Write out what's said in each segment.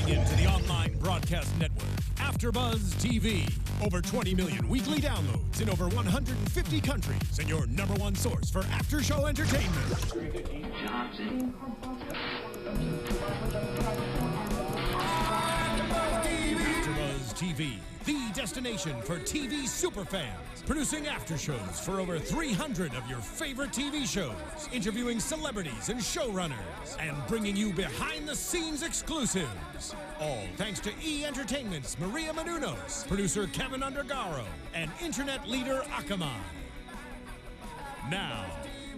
Tuning in to the online broadcast network, AFTERBUZZ TV. Over 20 million weekly downloads in over 150 countries, and your number one source for after-show entertainment. AFTERBUZZ TV, the destination for TV superfans. Producing aftershows for over 300 of your favorite TV shows, interviewing celebrities and showrunners, and bringing you behind-the-scenes exclusives. All thanks to E! Entertainment's Maria Menounos, producer Kevin Undergaro, and internet leader Akamai. Now,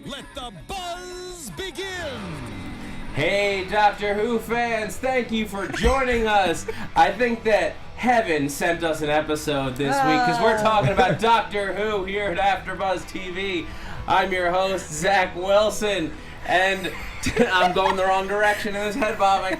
let the buzz begin! Hey, Doctor Who fans, thank you for joining us. I think that heaven sent us an episode this week because we're talking about Doctor Who here at AFTERBUZZ TV. I'm your host, Zach Wilson, and I'm going the wrong direction in this head bobbing.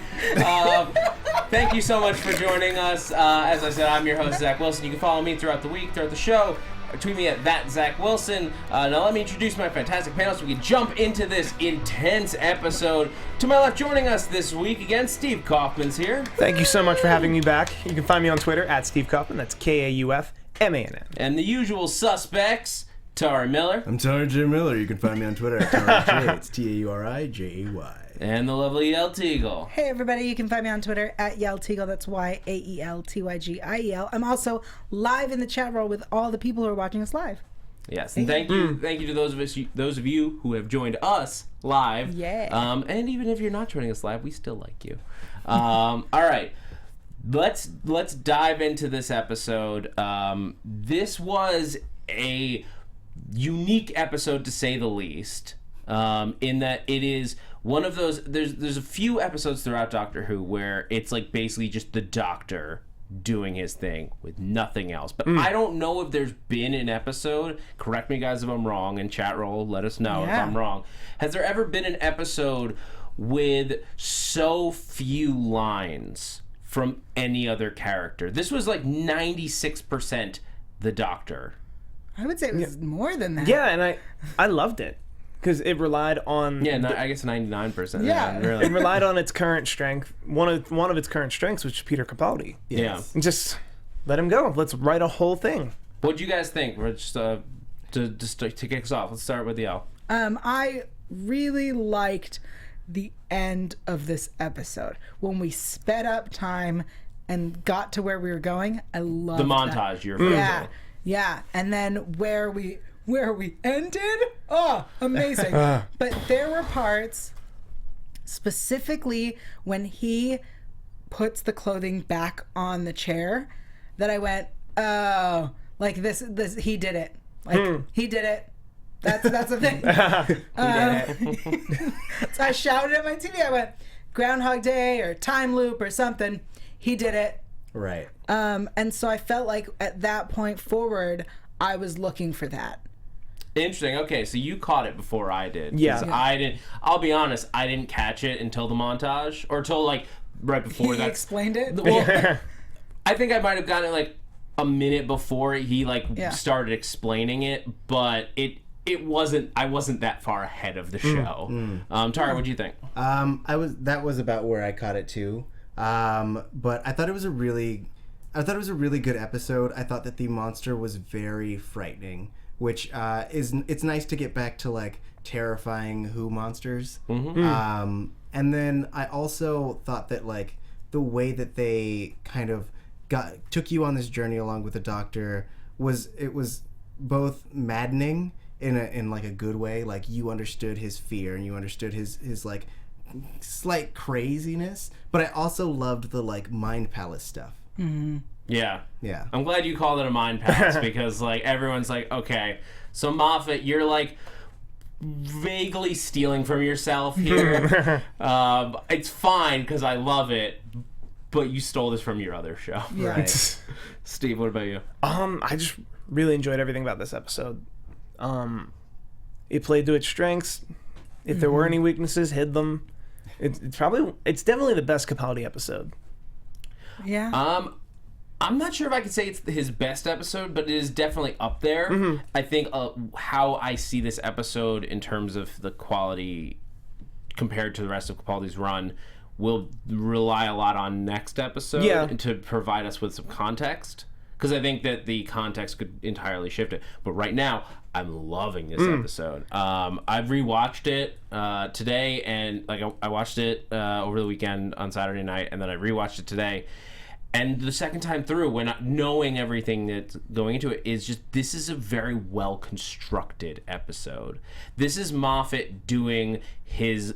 Thank you so much for joining us. As I said, I'm your host, Zach Wilson. You can follow me throughout the week, throughout the show. Tweet me at @ZachWilson. Now let me introduce my fantastic panel so we can jump into this intense episode. To my left, joining us this week again, Steve Kaufmann's here. Thank you so much for having me back. You can find me on Twitter at Steve Kaufmann. That's Kaufmann. And the usual suspects, Tauri Miller. I'm Tauri Miller. You can find me on Twitter at TauriJ. It's Taurijay. And the lovely Yael Tygiel. Hey everybody, you can find me on Twitter at Yael Tygiel. That's YAELTYGIEL. I'm also live in the chat room with all the people who are watching us live. Yes, and thank you to those of you who have joined us live. Yeah. And even if you're not joining us live, we still like you. All right. Let's dive into this episode. This was a unique episode to say the least. In that it is one of those, there's a few episodes throughout Doctor Who where it's like basically just the Doctor doing his thing with nothing else. But I don't know if there's been an episode, correct me guys if I'm wrong, and chat roll, let us know if I'm wrong. Has there ever been an episode with so few lines from any other character? This was like 96% the Doctor. I would say it was more than that. Yeah, and I loved it. Because it relied on... Yeah, I guess 99%. Yeah. Really. It relied on its current strength. One of its current strengths, which is Peter Capaldi. Yeah. And just let him go. Let's write a whole thing. What'd you guys think? We're just to kick us off, let's start with Yael. I really liked the end of this episode. When we sped up time and got to where we were going, I loved The montage you're referring to. Yeah. And then where we ended, amazing. But there were parts, specifically when he puts the clothing back on the chair, that I went, oh, like this he did it. Like, he did it. That's the thing. He did it. So I shouted at my TV, I went, Groundhog Day or Time Loop or something. He did it. Right. And so I felt like at that point forward, I was looking for that. Interesting. Okay, so you caught it before I did. Yeah. I didn't. I'll be honest. I didn't catch it until the montage, or until like right before that. He explained it. Well, I think I might have gotten it like a minute before he started explaining it, but it wasn't. I wasn't that far ahead of the show. Tara, what do you think? That was about where I caught it too. But I thought it was a really good episode. I thought that the monster was very frightening, which it's nice to get back to like terrifying Who monsters. And then I also thought that like the way that they kind of took you on this journey along with the Doctor was both maddening in like a good way. Like you understood his fear and you understood his like slight craziness, but I also loved the like mind palace stuff. Yeah. Yeah. I'm glad you called it a mind palace because like everyone's like, okay, so Moffat, you're like vaguely stealing from yourself here. It's fine because I love it, but you stole this from your other show. Yeah. Right. Steve, what about you? I just really enjoyed everything about this episode. It played to its strengths. If there were any weaknesses, hid them. It's definitely the best Capaldi episode. Yeah. I'm not sure if I could say it's his best episode, but it is definitely up there. I think how I see this episode in terms of the quality compared to the rest of Capaldi's run we'll rely a lot on next episode to provide us with some context. Because I think that the context could entirely shift it. But right now, I'm loving this episode. I've rewatched it today, and like I watched it over the weekend on Saturday night, and then I rewatched it today. And the second time through, when knowing everything that's going into it, is just, this is a very well constructed episode. This is Moffat doing his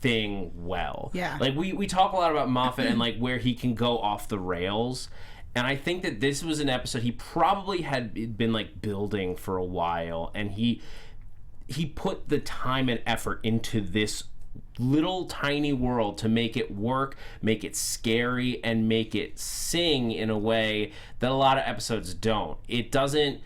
thing well. Yeah. Like we talk a lot about Moffat and like where he can go off the rails. And I think that this was an episode he probably had been like building for a while, and he put the time and effort into this little tiny world to make it work, make it scary, and make it sing in a way that a lot of episodes don't. It doesn't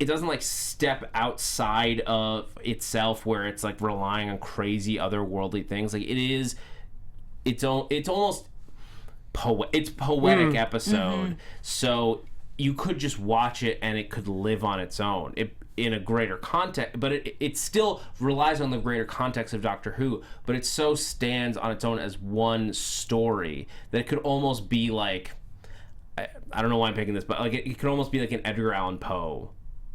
like step outside of itself where it's like relying on crazy otherworldly things. Like it's almost it's poetic episode, so you could just watch it and it could live on its own in a greater context, but it still relies on the greater context of Doctor Who, but it so stands on its own as one story that it could almost be like, I don't know why I'm picking this, but like it could almost be like an Edgar Allan Poe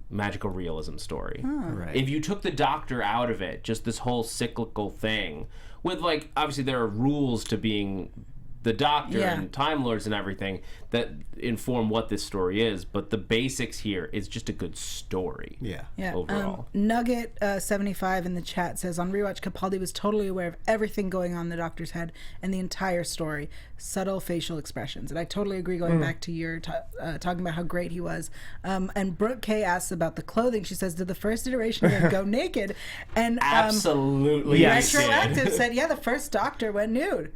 magical realism story. Right. If you took the Doctor out of it, just this whole cyclical thing with, like, obviously there are rules to being the Doctor and Time Lords and everything that inform what this story is, but the basics here is just a good story. Yeah. Overall. Nugget 75 in the chat says, on rewatch, Capaldi was totally aware of everything going on in the Doctor's head and the entire story. Subtle facial expressions. And I totally agree, going back to your talking about how great he was. And Brooke K asks about the clothing. She says, did the first iteration of him go naked? And absolutely. Retroactive said, yeah, the first Doctor went nude.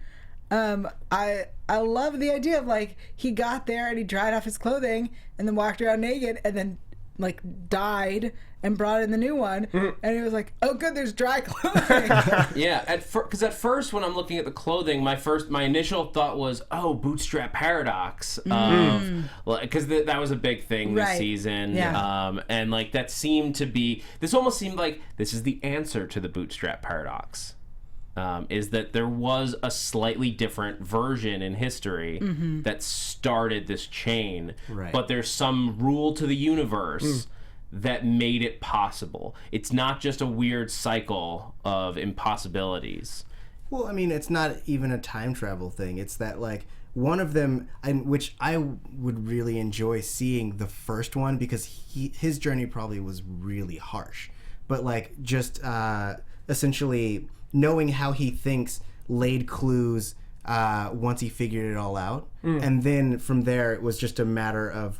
I love the idea of, like, he got there and he dried off his clothing and then walked around naked and then, like, died and brought in the new one, and he was like, oh good, there's dry clothing. Because at first when I'm looking at the clothing, my initial thought was, oh, bootstrap paradox, because that was a big thing this season, and like that seemed to be, this almost seemed like this is the answer to the bootstrap paradox. Is that there was a slightly different version in history that started this chain, but there's some rule to the universe that made it possible. It's not just a weird cycle of impossibilities. Well, I mean, it's not even a time travel thing. It's that, like, one of them, which I would really enjoy seeing the first one, because his journey probably was really harsh. But, like, just essentially knowing how he thinks laid clues once he figured it all out. And then from there, it was just a matter of,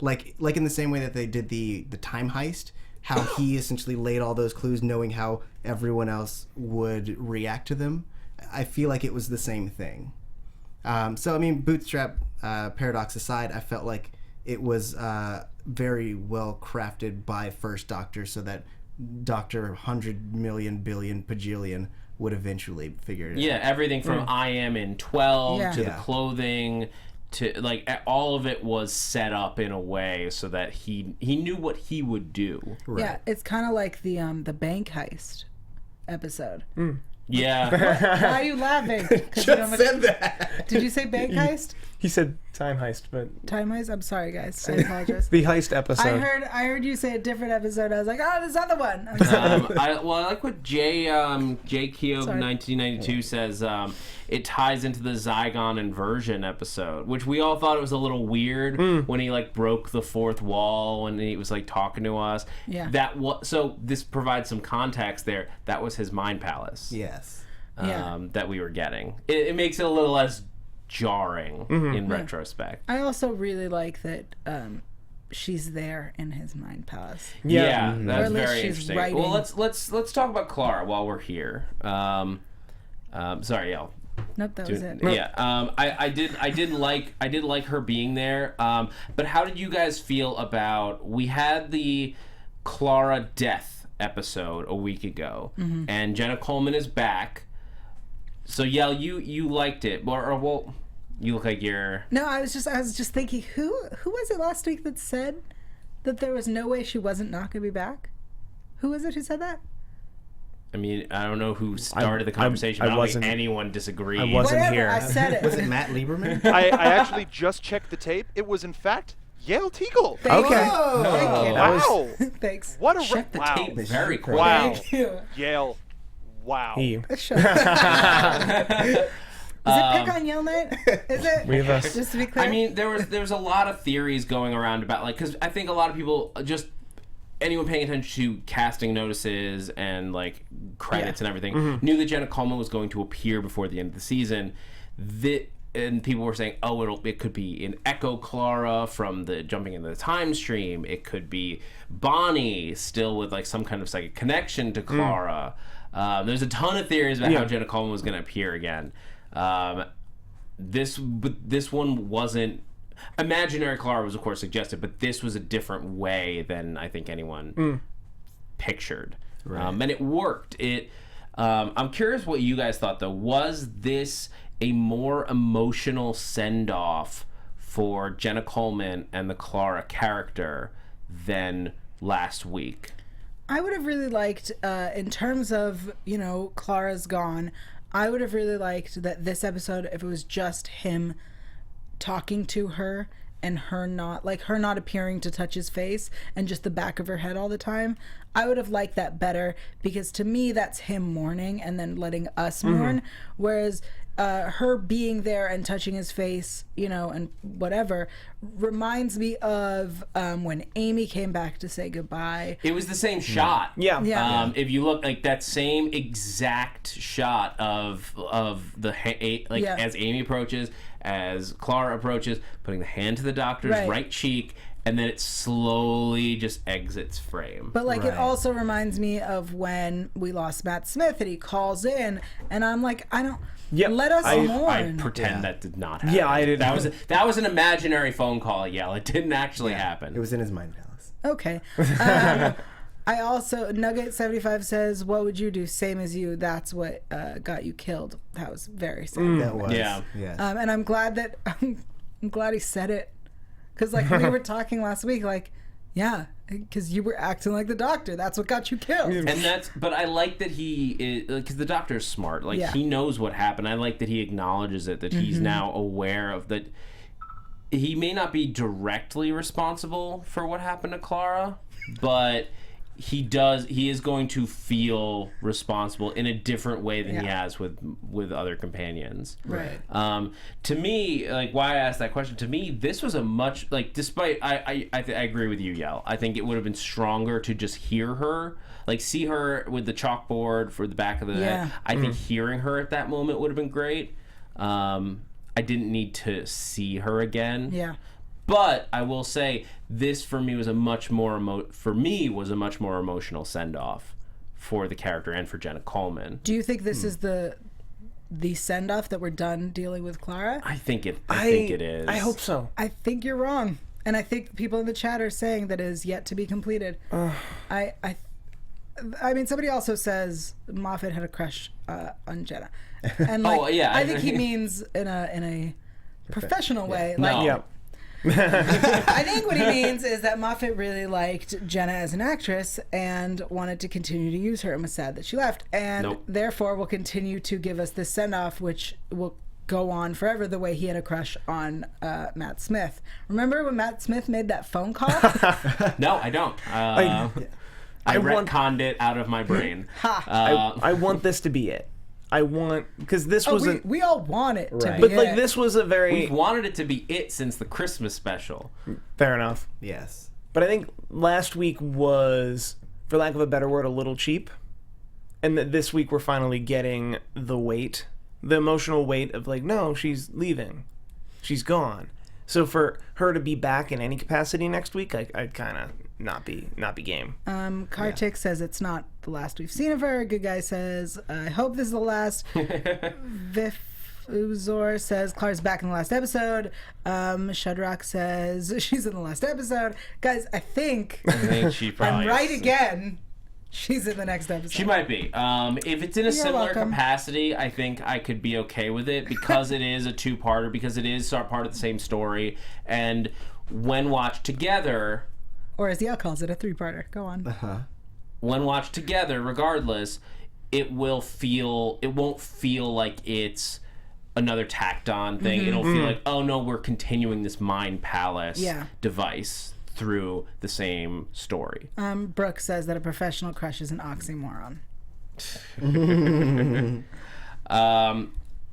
like in the same way that they did the time heist, how he essentially laid all those clues knowing how everyone else would react to them. I feel like it was the same thing. So, I mean, bootstrap paradox aside, I felt like it was very well crafted by First Doctor, so that Doctor 100 million billion pajillion would eventually figure it out. Yeah, everything from I am in 12 to the clothing to, like, all of it was set up in a way so that he knew what he would do. Yeah, it's kind of like the bank heist episode. Yeah. Why are you laughing? Just said that. Did you say bank heist? He said time heist, but Time heist? I'm sorry, guys. I apologize. the heist episode. I heard you say a different episode. I was like, oh, this other one. I'm sorry. I like what J. Keogh 1992 says. It ties into the Zygon inversion episode, which we all thought it was a little weird when he, like, broke the fourth wall and he was, like, talking to us. Yeah. So this provides some context there. That was his mind palace. Yes. That we were getting. It makes it a little less jarring in retrospect. I also really like that she's there in his mind palace. Yeah, that's Or at least very she's interesting. writing. Well, let's talk about Clara while we're here. Sorry, Yael. Nope, that was it. Yeah, I did like her being there. But how did you guys feel about, we had the Clara death episode a week ago, and Jenna Coleman is back. So Yael, you liked it, or well, you look like you're. No, I was just thinking, who was it last week that said that there was no way she wasn't not going to be back? Who was it who said that? I mean, I don't know who started the conversation, but I don't think anyone disagreed. I wasn't Whatever, here. I said it. Was it Matt Lieberman? I actually just checked the tape. It was, in fact, Yael Tygiel. Thank Okay. you. Thank you. Wow. Thanks. What a Check the wow. tape very quick. Wow. Thank you. Yael. Wow. Shut up. Is it pick on Yale night? Is it? We have Just to be clear. I mean, there was a lot of theories going around about, like, because I think a lot of people, just anyone paying attention to casting notices and, like, credits and everything, knew that Jenna Coleman was going to appear before the end of the season. And people were saying, oh, it could be an Echo Clara from the jumping into the time stream. It could be Bonnie still with, like, some kind of psychic connection to Clara. There's a ton of theories about how Jenna Coleman was going to appear again. This one wasn't. Imaginary Clara was, of course, suggested, but this was a different way than I think anyone pictured. Right. And it worked. I'm curious what you guys thought, though. Was this a more emotional send-off for Jenna Coleman and the Clara character than last week? I would have really liked, in terms of, Clara's gone, I would have really liked that this episode, if it was just him talking to her and her not appearing to touch his face and just the back of her head all the time, I would have liked that better, because to me that's him mourning and then letting us mourn, whereas her being there and touching his face, and whatever, reminds me of when Amy came back to say goodbye. It was the same shot. Yeah. If you look, like, that same exact shot of the as Amy approaches, as Clara approaches, putting the hand to the doctor's right cheek, and then it slowly just exits frame. But, like, it also reminds me of when we lost Matt Smith and he calls in, and I'm like, let us mourn. I pretend that did not happen. Yeah, I did. That was an imaginary phone call, Yael. It didn't actually happen. It was in his mind palace. Okay. I also, Nugget75 says, what would you do? Same as you. That's what got you killed. That was very sad. That was. Yeah. Yes. And I'm glad that, I'm glad he said it. Because, like, we were talking last week, like, yeah, because you were acting like the doctor. That's what got you killed. But I like that he is, because the doctor is smart. Like, he knows what happened. I like that he acknowledges it, that he's now aware of that. He may not be directly responsible for what happened to Clara, but he is going to feel responsible in a different way than he has with other companions. Right. To me, like, why I asked that question, to me, this was a much, like, despite, I agree with you, Yael. I think it would have been stronger to just hear her, like, see her with the chalkboard for the back of the head. I think hearing her at that moment would have been great. I didn't need to see her again. Yeah. But I will say, this for me was a much more emotional send-off for the character and for Jenna Coleman. Do you think this is the send-off that we're done dealing with Clara? I think it is. I hope so. I think you're wrong. And I think people in the chat are saying that it is yet to be completed. I mean, somebody also says Moffat had a crush on Jenna. And, like, I think he means in a professional way. No. Like, Yeah. I think what he means is that Moffat really liked Jenna as an actress and wanted to continue to use her and was sad that she left. And therefore will continue to give us this send-off, which will go on forever, the way he had a crush on Matt Smith. Remember when Matt Smith made that phone call? No, I don't. I retconned it out of my brain. I want this to be it. Because this wasn't. We all want it to be But, it. like, this was a very. We've wanted it to be it since the Christmas special. Fair enough. Yes. But I think last week was, for lack of a better word, a little cheap. And that this week we're finally getting the weight, the emotional weight of, like, no, she's leaving. She's gone. So for her to be back in any capacity next week, I'd kind of not be game. Kartik says it's not the last we've seen of her. Good Guy says, I hope this is the last. Vif Uzor says Clara's back in the last episode. Shadrach says she's in the last episode. Guys, I think she probably I'm right is. Again. She's in the next episode. She might be. If it's in a similar capacity, I think I could be okay with it, because it is a two-parter, because it is part of the same story, and when watched together... Or as Yael calls it, a three-parter. Go on. When watched together, regardless, it won't feel like it's another tacked on thing. It'll feel like, oh no, we're continuing this Mind Palace device through the same story. Brooke says that a professional crush is an oxymoron.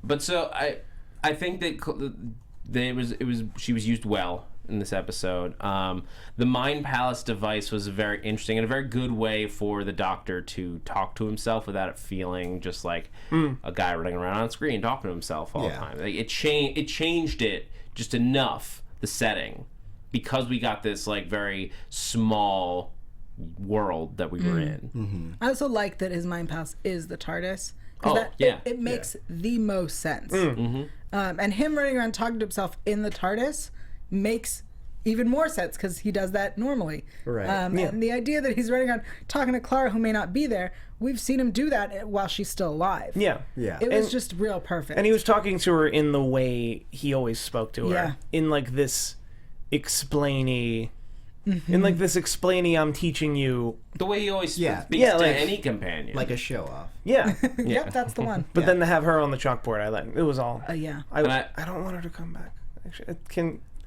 But so I think that she was used well in this episode. The Mind Palace device was very interesting and a very good way for the Doctor to talk to himself without it feeling just like a guy running around on screen talking to himself all the time. Like, it changed it just enough, the setting, because we got this like very small world that we were in. I also like that his Mind Palace is the TARDIS. It makes the most sense. And him running around talking to himself in the TARDIS makes even more sense because he does that normally. Right. And the idea that he's running around talking to Clara, who may not be there, we've seen him do that while she's still alive. Yeah. It was just real perfect. And he was talking to her in the way he always spoke to her. Yeah. In like this explainy... In like this explainy, I'm teaching you... The way he always speaks to like, any companion. Like a show-off. Yeah. Yep, that's the one. But then to have her on the chalkboard, it was all... Yeah. I don't want her to come back. Actually,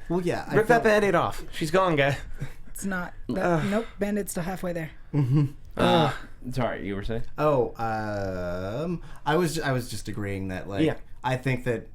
Well, yeah. rip that Band-Aid off. She's gone, guy. It's not. Nope, Band-Aid's still halfway there. Sorry, you were saying? Oh, I was just agreeing that I think that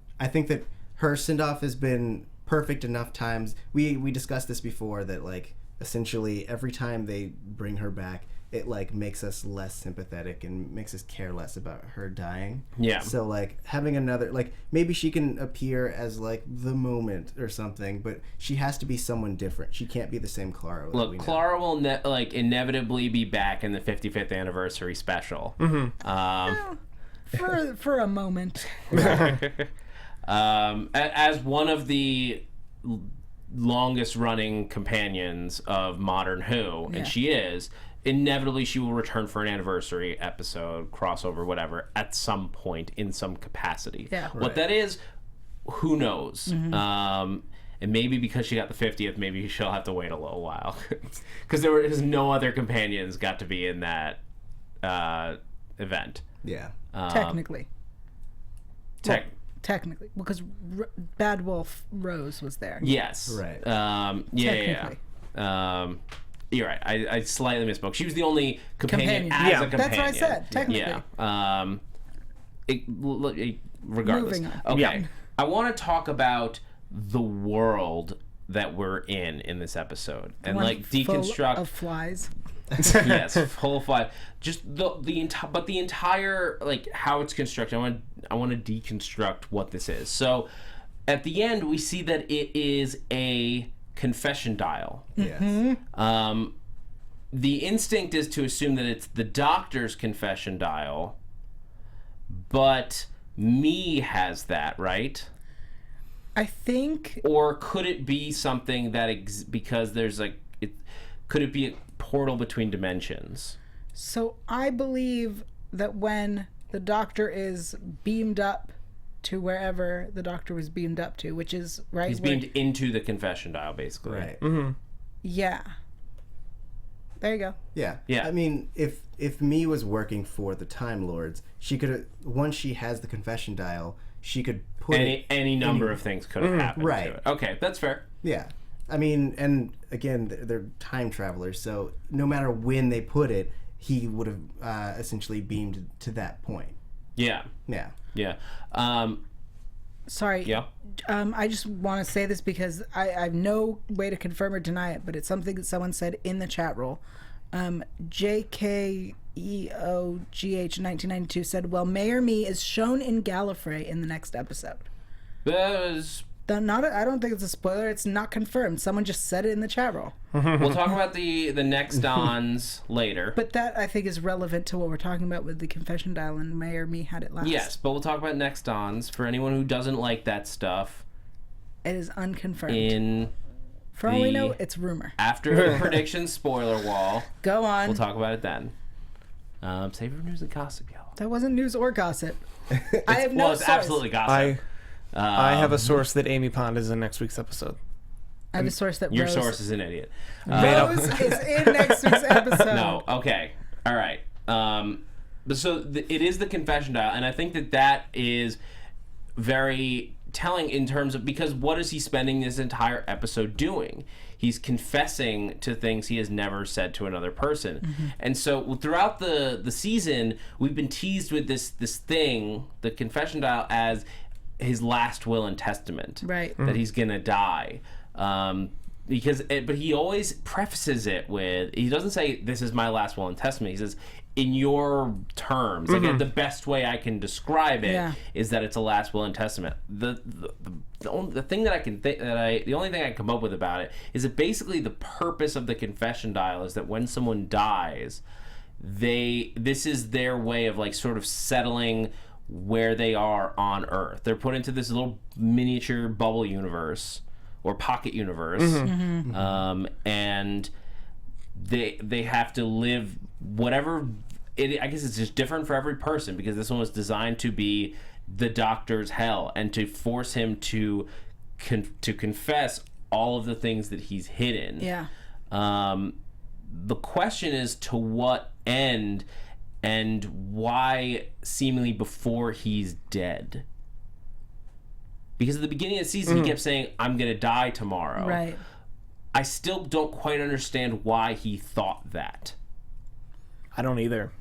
her send-off has been perfect enough times. We discussed this before, that like essentially every time they bring her back, it like makes us less sympathetic and makes us care less about her dying. Yeah. So like having another, like maybe she can appear as like the moment or something, but she has to be someone different. She can't be the same Clara. Look, Clara will inevitably be back in the 55th anniversary special. For a moment. As one of the longest running companions of modern Who, and she is, inevitably she will return for an anniversary episode, crossover, whatever, at some point in some capacity. Yeah. What that is, who knows? And maybe because she got the 50th, maybe she'll have to wait a little while. Because no other companions got to be in that event. Yeah. Technically. Technically, because Bad Wolf Rose was there. Yes. Right. Technically. You're right. I slightly misspoke. She was the only companion as a companion. That's what I said. Technically. Regardless. Moving on. Okay. Yeah. I want to talk about the world that we're in this episode, and One like deconstruct full of flies. yes, full of flies. Just the entire like how it's constructed. I want to deconstruct what this is. So, at the end, we see that it is a confession dial. Yes. The instinct is to assume that it's the Doctor's confession dial, but me has that, right? I think. Or could it be something that because there's like could it be a portal between dimensions? So I believe that when the Doctor is beamed up to wherever the Doctor was beamed up to, which is right. He's beamed into the confession dial, basically. Right. Mm-hmm. Yeah. There you go. Yeah. Yeah. I mean, if Me was working for the Time Lords, she could, once she has the confession dial, she could put any number of things could have happened right. to it. Okay, that's fair. Yeah. I mean, and again, they're time travelers, so no matter when they put it, he would have essentially beamed to that point. Yeah. Yeah. Yeah. Sorry. Yeah. I just want to say this because I have no way to confirm or deny it, but it's something that someone said in the chat roll. JKEOGH 1992 said, well, Mayor Me is shown in Gallifrey in the next episode. That was... I don't think it's a spoiler. It's not confirmed. Someone just said it in the chat roll. We'll talk about the next dons later. But that, I think, is relevant to what we're talking about with the confession dial, and Mayor Me had it last. Yes, but we'll talk about next dons. For anyone who doesn't like that stuff, it is unconfirmed. For all we know, it's rumor. After the prediction spoiler wall, go on. We'll talk about it then. Save your news and gossip, y'all. That wasn't news or gossip. I have no source. It's absolutely gossip. I have a source that Amy Pond is in next week's episode. I have a source that your Rose... source is an idiot. Rose is in next week's episode. No, okay. All right. So it is the confession dial, and I think that is very telling in terms of, because what is he spending this entire episode doing? He's confessing to things he has never said to another person. And so throughout the season, we've been teased with this thing, the confession dial, as his last will and testament. Right. That he's gonna die. But he always prefaces it with, he doesn't say, this is my last will and testament. He says, in your terms, like the best way I can describe it is that it's a last will and testament. The thing that I can think the only thing I can come up with about it is that basically the purpose of the confession dial is that when someone dies, this is their way of like sort of settling where they are on Earth. They're put into this little miniature bubble universe or pocket universe, and they have to live whatever. I guess it's just different for every person, because this one was designed to be the Doctor's hell and to force him to confess all of the things that he's hidden. Yeah. The question is to what end, and why seemingly before he's dead. Because at the beginning of the season, he kept saying, I'm going to die tomorrow. Right. I still don't quite understand why he thought that. I don't either.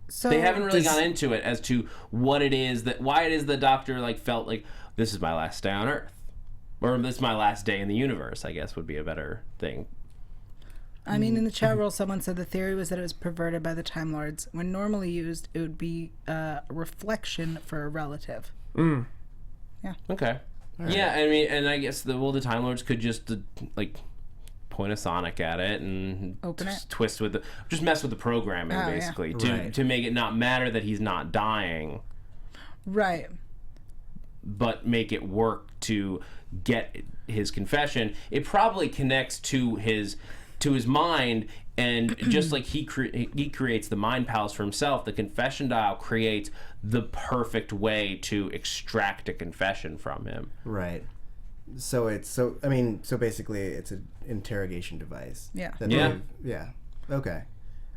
So They haven't really gone into it as to what it is why it is the Doctor like felt like, this is my last day on Earth, or this is my last day in the universe, I guess would be a better thing. I mean, in the chat roll, someone said the theory was that it was perverted by the Time Lords. When normally used, it would be a reflection for a relative. Okay. Right. Yeah, I mean, and I guess the Time Lords could just like point a sonic at it and Open it? twist with just mess with the programming, basically, to make it not matter that he's not dying, Right. but make it work to get his confession. It probably connects to his mind, and just like he creates the mind palace for himself, the confession dial creates the perfect way to extract a confession from him. Right. So basically it's an interrogation device. Yeah. Yeah. Okay.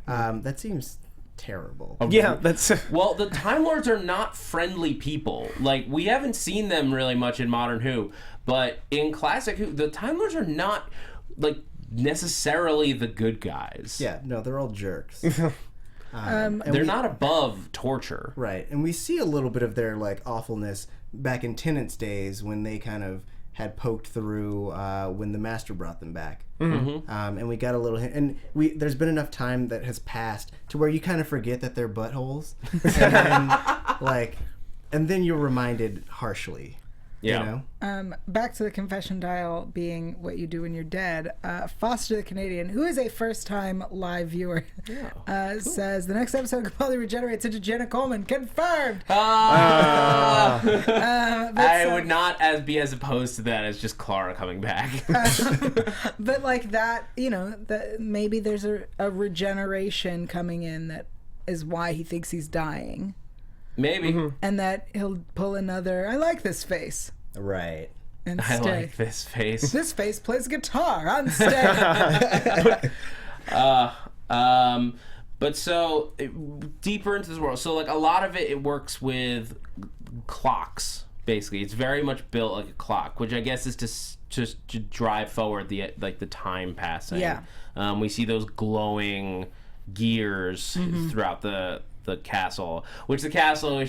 That seems terrible. Yeah, that's... Well, the Time Lords are not friendly people. Like, we haven't seen them really much in Modern Who, but in Classic Who, the Time Lords are not, like, necessarily the good guys. Yeah, no, they're all jerks. They're not above torture. Right, and we see a little bit of their, like, awfulness back in Tennant's days when they kind of had poked through when the Master brought them back. And we got a little hint, and there's been enough time that has passed to where you kind of forget that they're buttholes, and then you're reminded harshly. Yeah. You know? Back to the confession dial being what you do when you're dead. Foster the Canadian, who is a first-time live viewer, says the next episode Capaldi regenerates into Jenna Coleman. Confirmed. I would not be as opposed to that as just Clara coming back. But like that, that maybe there's a regeneration coming in that is why he thinks he's dying. Maybe. And that he'll pull another, I like this face. Right. And I stay. like this face. This face plays guitar on stage. But so deeper into this world, so like a lot of it works with clocks. Basically, it's very much built like a clock, which I guess is to drive forward the time passing. Yeah. We see those glowing gears throughout the castle, which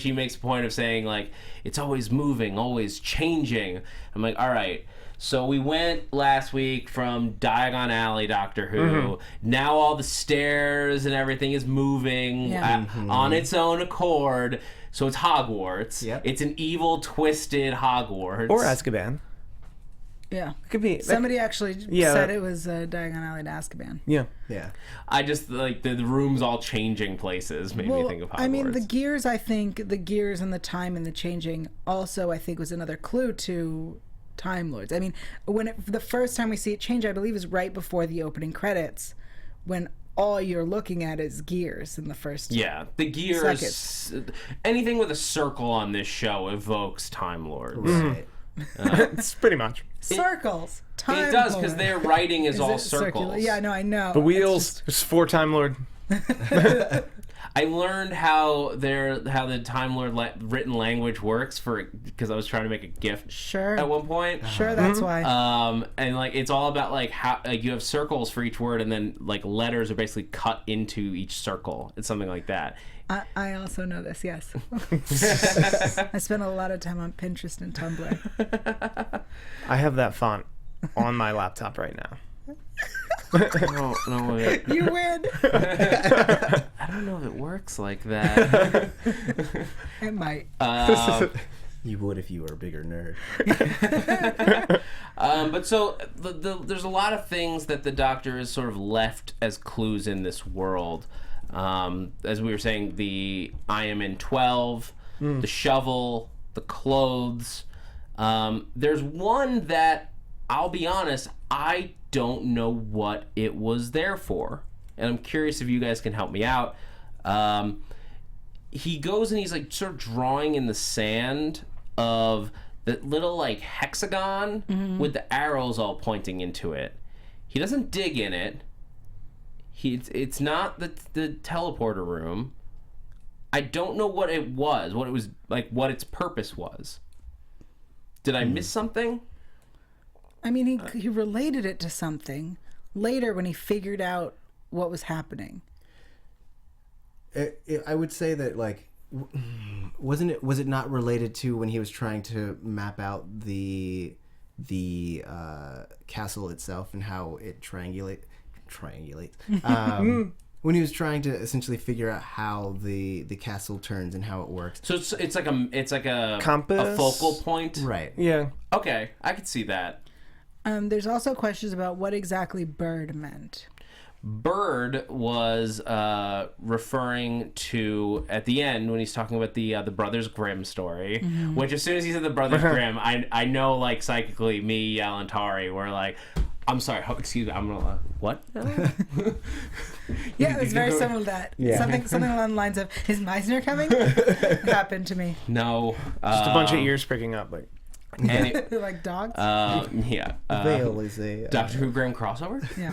she makes a point of saying, like, it's always moving, always changing. I'm like, all right, so we went last week from Diagon Alley Doctor Who, now all the stairs and everything is moving on its own accord, so it's Hogwarts. Yep. It's an evil, twisted Hogwarts. Or Azkaban. Yeah. It could be... Somebody actually said it was Diagon Alley to Azkaban. Yeah. Yeah. I just, like, the rooms all changing places made me think of Hogwarts. I mean, the gears and the time and the changing also, I think, was another clue to Time Lords. I mean, the first time we see it change, I believe, is right before the opening credits, when all you're looking at is gears in the first the gears seconds. Anything with a circle on this show evokes Time Lords. Right. It's pretty much. Circles. Time It does, Lord. because their writing is all it circles. circular? Yeah, no, I know. The wheels, there's 4 Time Lord. I learned how the Time Lord written language works because I was trying to make a gift Sure. at one point. Sure, that's why. And like it's all about like how you have circles for each word, and then like letters are basically cut into each circle. It's something like that. I also know this, yes. I spent a lot of time on Pinterest and Tumblr. I have that font on my laptop right now. No, wait. You win. I don't know if it works like that. It might. You would if you were a bigger nerd. But so there's a lot of things that the Doctor has sort of left as clues in this world. As we were saying, the I am in 12, the shovel, the clothes. There's one that, I'll be honest, I don't know what it was there for. And I'm curious if you guys can help me out. He goes and he's like sort of drawing in the sand of the little like hexagon with the arrows all pointing into it. He doesn't dig in it. It's not the teleporter room. I don't know what it was like, what its purpose was. Did I miss something? I mean, he related it to something later when he figured out what was happening. I would say that, like, was it not related to when he was trying to map out the castle itself and how it triangulates? When he was trying to essentially figure out how the castle turns and how it works. So it's like a Compass? a focal point, Right. Yeah. Okay, I could see that. There's also questions about what exactly bird meant. Bird was referring to, at the end when he's talking about the Brothers Grimm story, which as soon as he said the Brothers Grimm, I know, like, psychically, me, Yael, and Tauri were like, I'm sorry, excuse me, I'm gonna what? Yeah, it was very similar to that. Yeah. Something along the lines of, is Meisner coming? Happened to me. No. Just a bunch of ears pricking up. Like, Like dogs? Yeah. Veil is a Doctor Who Grimm crossover? Yeah.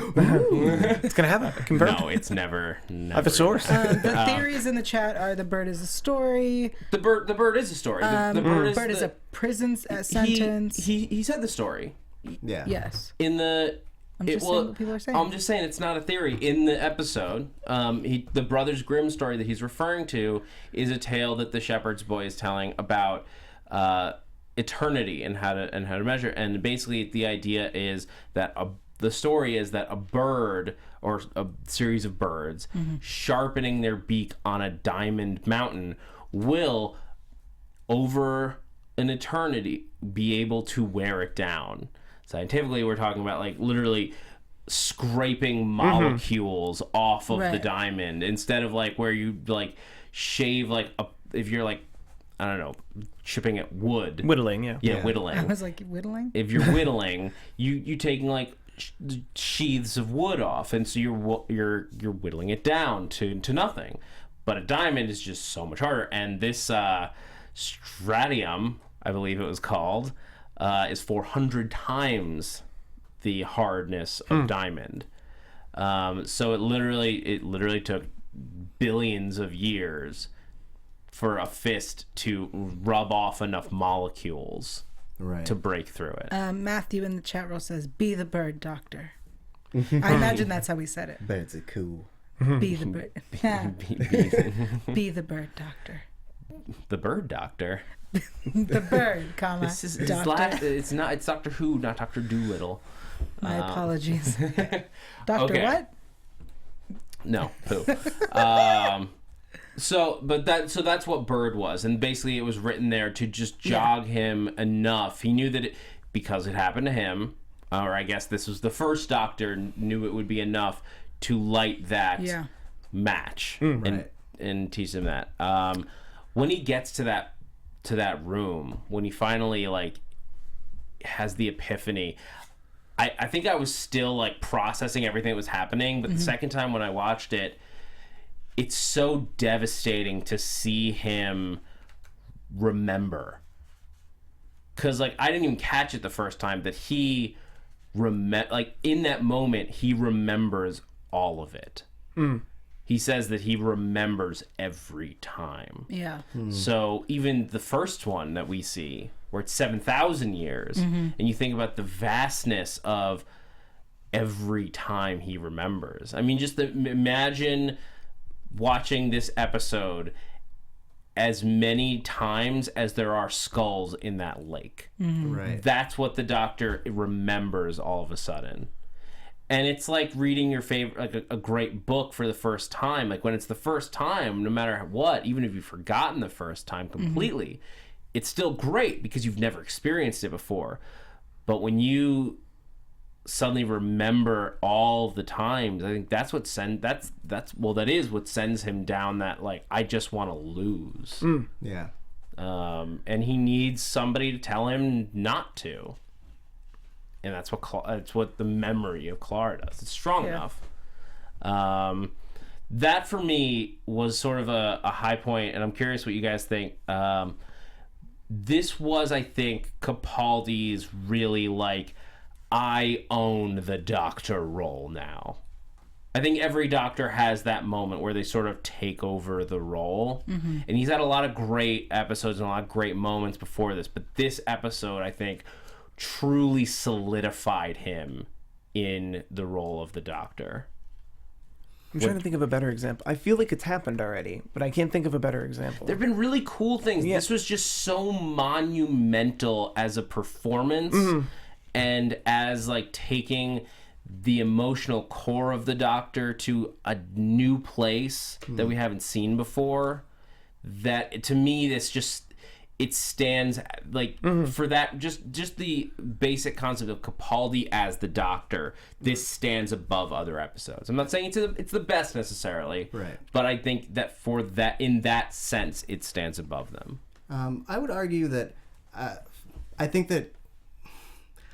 it's going to happen. Confirmed. No, it's never. I have a source. The theories in the chat are the bird is a story. The bird is a story. The bird is a prison sentence. He said the story. Yeah. Yes. In the I'm just saying what people are saying. I'm just saying it's not a theory. In the episode, the Brothers Grimm story that he's referring to is a tale that the shepherd's boy is telling about eternity and how to measure. And basically, the idea is that the story is that a bird or a series of birds sharpening their beak on a diamond mountain will, over an eternity, be able to wear it down. Scientifically, we're talking about like literally scraping molecules off of the diamond instead of like where you like shave like if you're like, I don't know, chipping at wood. Whittling, yeah. Yeah, whittling. I was like, whittling? If you're whittling, you taking like sheaths of wood off, and so you're whittling it down to nothing. But a diamond is just so much harder, and this stratium, I believe it was called, is 400 times the hardness of diamond. So it literally took billions of years for a fist to rub off enough molecules to break through it. Matthew in the chat room says, "Be the bird, doctor." I imagine that's how he said it. Birds are cool. Be the bird. Be the bird, doctor. The bird doctor. The bird, comma, This is doctor. it's Doctor Who, not Dr. Doolittle. My apologies. Doctor okay. what? No, who? So that's what Bird was, and basically it was written there to just jog him enough. He knew that because it happened to him, or I guess this was the first Doctor, knew it would be enough to light that match and teach him that. When he gets to that room, when he finally like has the epiphany, I think I was still like processing everything that was happening, but the second time when I watched it, it's so devastating to see him remember. Because like I didn't even catch it the first time that he like in that moment he remembers all of it. he says that he remembers every time. Yeah. So even the first one that we see, where it's 7,000 years, and you think about the vastness of every time he remembers. I mean, just imagine watching this episode as many times as there are skulls in that lake. Right. That's what the Doctor remembers all of a sudden. And it's like reading your favorite, like a great book for the first time. Like when it's the first time, no matter what, even if you've forgotten the first time completely, it's still great because you've never experienced it before. But when you suddenly remember all the times, I think that's what that is what sends him down that, like, I just want to lose. Yeah. And he needs somebody to tell him not to. And that's what the memory of Clara does. It's strong enough. That for me was sort of a high point, and I'm curious what you guys think. This was, I think, Capaldi's really like, I own the Doctor role now. I think every Doctor has that moment where they sort of take over the role. And he's had a lot of great episodes and a lot of great moments before this, but this episode, I think, truly solidified him in the role of the Doctor. I'm trying to think of a better example. I feel like it's happened already, but I can't think of a better example. There have been really cool things. Yeah. This was just so monumental as a performance and as like taking the emotional core of the Doctor to a new place that we haven't seen before. That, to me, this just... it stands like for that, just the basic concept of Capaldi as the Doctor. This stands above other episodes. I'm not saying it's the best necessarily, Right. But I think that for that, in that sense, it stands above them. I would argue that I think that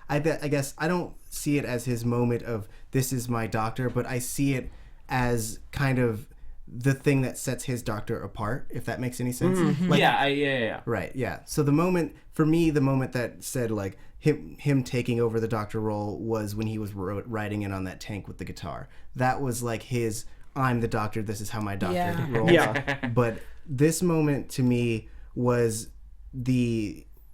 I guess I don't see it as his moment of this is my Doctor, but I see it as kind of the thing that sets his Doctor apart, if that makes any sense. Like, Yeah. Right, yeah. So the moment, for me, the moment that said, like, him taking over the Doctor role was when he was riding in on that tank with the guitar. That was like his, I'm the Doctor, this is how my Doctor rolls. Yeah. But this moment, to me, was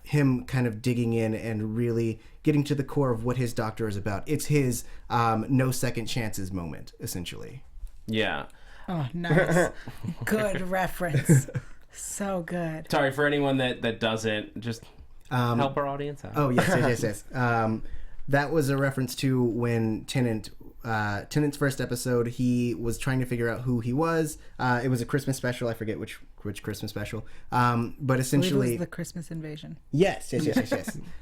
him kind of digging in and really getting to the core of what his Doctor is about. It's his no second chances moment, essentially. Yeah. Oh, nice. Good reference. So good. Sorry, for anyone that doesn't, just help our audience out. Oh, yes. That was a reference to when Tennant's first episode, he was trying to figure out who he was. It was a Christmas special. I forget which Christmas special. But essentially... It was the Christmas invasion. Yes.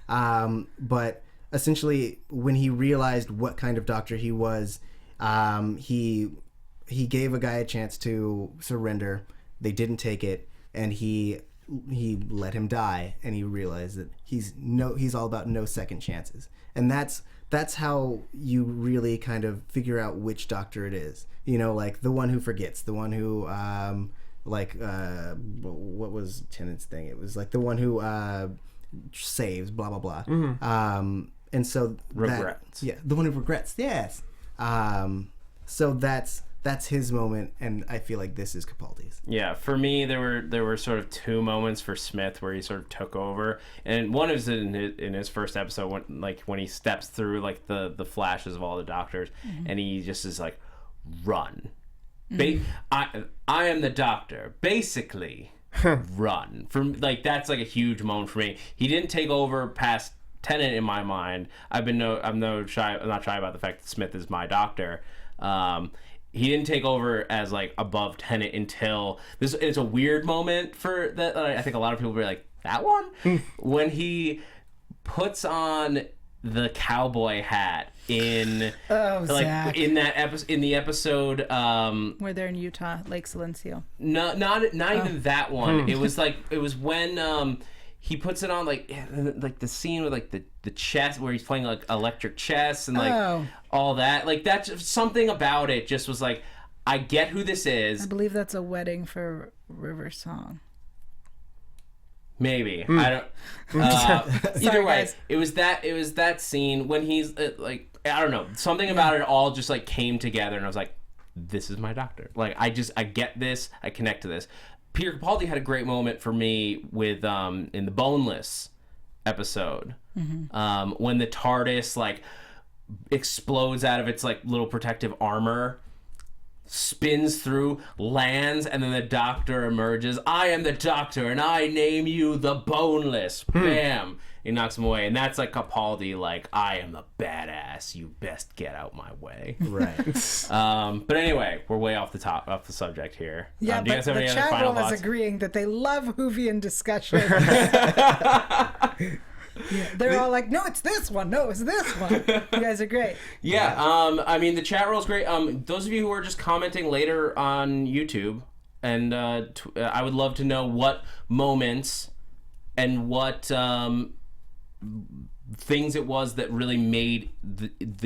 But essentially, when he realized what kind of Doctor he was, he gave a guy a chance to surrender. They didn't take it, and he let him die. And he realized that he's all about no second chances. And that's how you really kind of figure out which Doctor it is. You know, like the one who forgets, the one who what was Tennant's thing? It was like the one who saves, blah blah blah. And so regrets. The one who regrets. Yes. So that's his moment, and I feel like this is Capaldi's. Yeah, for me, there were sort of two moments for Smith where he sort of took over, and one is in his first episode when he steps through like the flashes of all the Doctors, and he just is like, run. I am the Doctor, basically. Run. That's like a huge moment for me. He didn't take over past Tennant in my mind. I'm not shy about the fact that Smith is my Doctor. He didn't take over as like above Tennant until this. It's a weird moment for that. I think a lot of people were like, that one when he puts on the cowboy hat in Zach. in the episode Where they're in Utah, Lake Silencio. not even that one. It was when he puts it on like the scene with like the chess where he's playing like electric chess and like all that. Like that's something about it just was like, I get who this is. I believe that's a wedding for River Song. Maybe I don't. Either way, guys. it was that scene when he's like, I don't know, something about it all just like came together, and I was like, this is my doctor. Like, I get this. I connect to this. Peter Capaldi had a great moment for me with in the Boneless episode, when the TARDIS like explodes out of its like little protective armor, spins through, lands, and then the Doctor emerges. I am the Doctor, and I name you the Boneless. Bam! He knocks him away, and that's like Capaldi, like, I am the badass. You best get out my way. Right. But anyway, we're way off the subject here. Yeah, do you but guys have the any other chat final room is thoughts? agreeing that they love Whovian discussions. Yeah, they're all like, no, it's this one. No, it's this one. You guys are great. Yeah, I mean, the chat roll is great. Those of you who are just commenting later on YouTube, and I would love to know what moments and what things it was that really made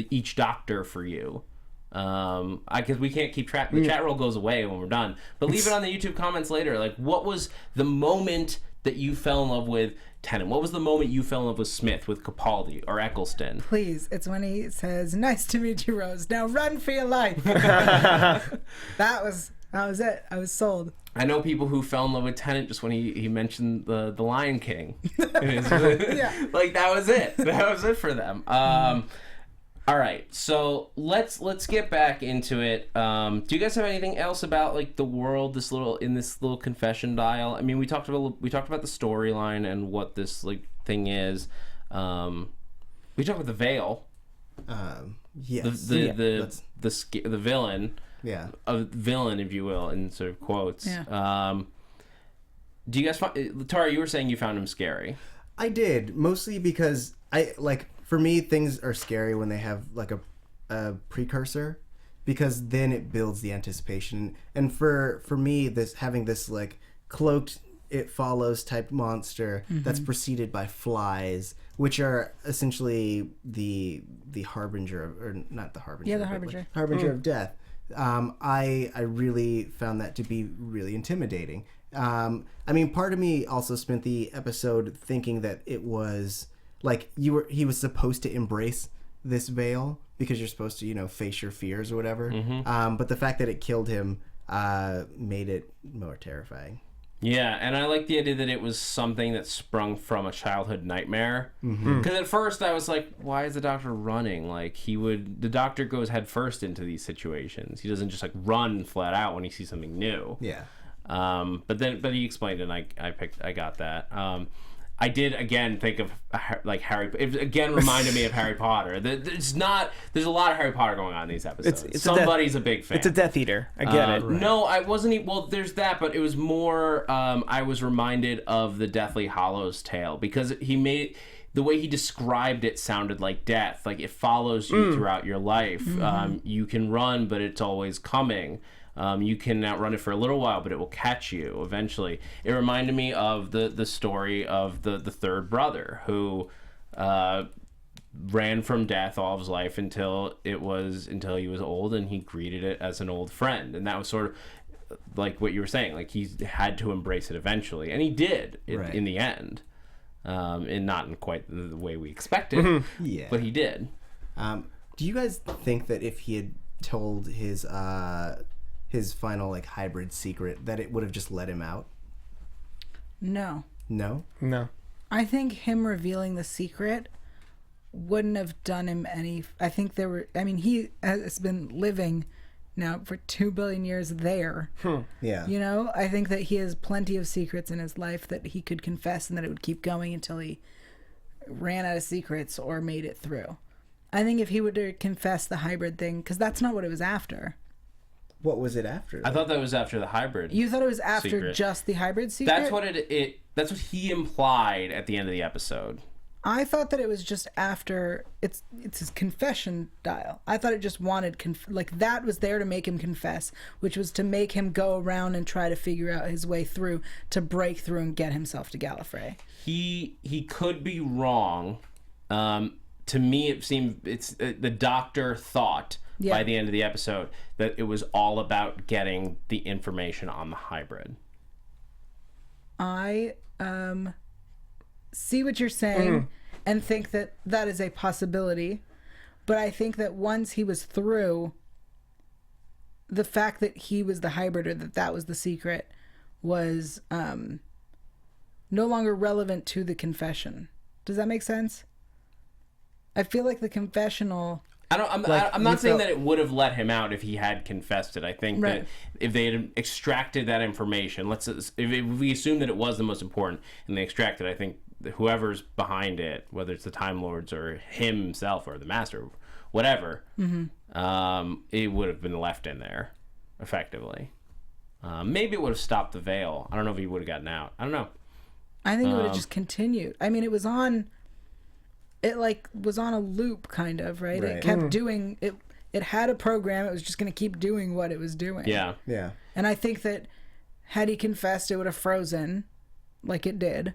each Doctor for you. Because we can't keep track. The chat roll goes away when we're done. But leave it on the YouTube comments later. Like, what was the moment that you fell in love with Tennant? What was the moment you fell in love with Smith, with Capaldi, or Eccleston? Please, it's when he says, "Nice to meet you, Rose. Now run for your life." That was it. I was sold. I know people who fell in love with Tennant just when he mentioned the Lion King. Yeah. Like, that was it. That was it for them. All right, so let's get back into it. Do you guys have anything else about like the world, this little confession dial? I mean, we talked about the storyline and what this like thing is. We talked about the veil. Yes. The villain. Yeah. A villain, if you will, in sort of quotes. Yeah. Do you guys find, Tara, you were saying you found him scary? I did, mostly because for me, things are scary when they have like a precursor, because then it builds the anticipation. And for me, having this like cloaked, it follows type monster that's preceded by flies, which are essentially the harbinger of, or not the harbinger. Yeah, the but, harbinger. like, harbinger of death. I really found that to be really intimidating. I mean, part of me also spent the episode thinking that it was like he was supposed to embrace this veil because you're supposed to, face your fears or whatever. But the fact that it killed him made it more terrifying. Yeah, and I like the idea that it was something that sprung from a childhood nightmare. Because at first I was like, why is the Doctor running? Like, the Doctor goes head first into these situations. He doesn't just like run flat out when he sees something new. Yeah. But he explained it, and I got that. I did again think of like Harry. It again reminded me of Harry Potter. There's a lot of Harry Potter going on in these episodes. Somebody's a big fan. It's a Death Eater. I get it. Right. No, I wasn't. Well, there's that, but it was more. I was reminded of the Deathly Hallows tale, because the way he described it sounded like death. Like, it follows you throughout your life. You can run, but it's always coming. You can outrun it for a little while, but it will catch you eventually. It reminded me of the story of the third brother who ran from death all of his life until he was old, and he greeted it as an old friend. And that was sort of like what you were saying. Like, he had to embrace it eventually, and he did in the end. And not in quite the way we expected, but he did. Do you guys think that if he had told his final like hybrid secret, that it would have just let him out? No. No? No. I think him revealing the secret wouldn't have done him any. I think he has been living now for 2 billion years there. Yeah. I think that he has plenty of secrets in his life that he could confess, and that it would keep going until he ran out of secrets or made it through. I think if he would have confessed the hybrid thing, because that's not what it was after. What was it after? I thought that was after the hybrid. You thought it was after secret. Just the hybrid secret? That's what that's what he implied at the end of the episode. I thought that it was just after it's his confession dial. I thought it just wanted that was there to make him confess, which was to make him go around and try to figure out his way through to break through and get himself to Gallifrey. He could be wrong. To me, it seemed the Doctor thought by the end of the episode that it was all about getting the information on the hybrid. I see what you're saying and think that is a possibility, but I think that once he was through, the fact that he was the hybrid, or that was the secret, was no longer relevant to the confession. Does that make sense? I feel like the confessional... I'm not saying that it would have let him out if he had confessed it. I think Right. that if they had extracted that information, if we assume that it was the most important and they extracted, I think whoever's behind it, whether it's the Time Lords or him himself or the Master, whatever, it would have been left in there, effectively. Maybe it would have stopped the veil. I don't know if he would have gotten out. I don't know. I think it would have just continued. I mean, it was on a loop, kind of, right? Right. It kept doing it. It had a program. It was just going to keep doing what it was doing. Yeah. Yeah. And I think that had he confessed, it would have frozen, like it did.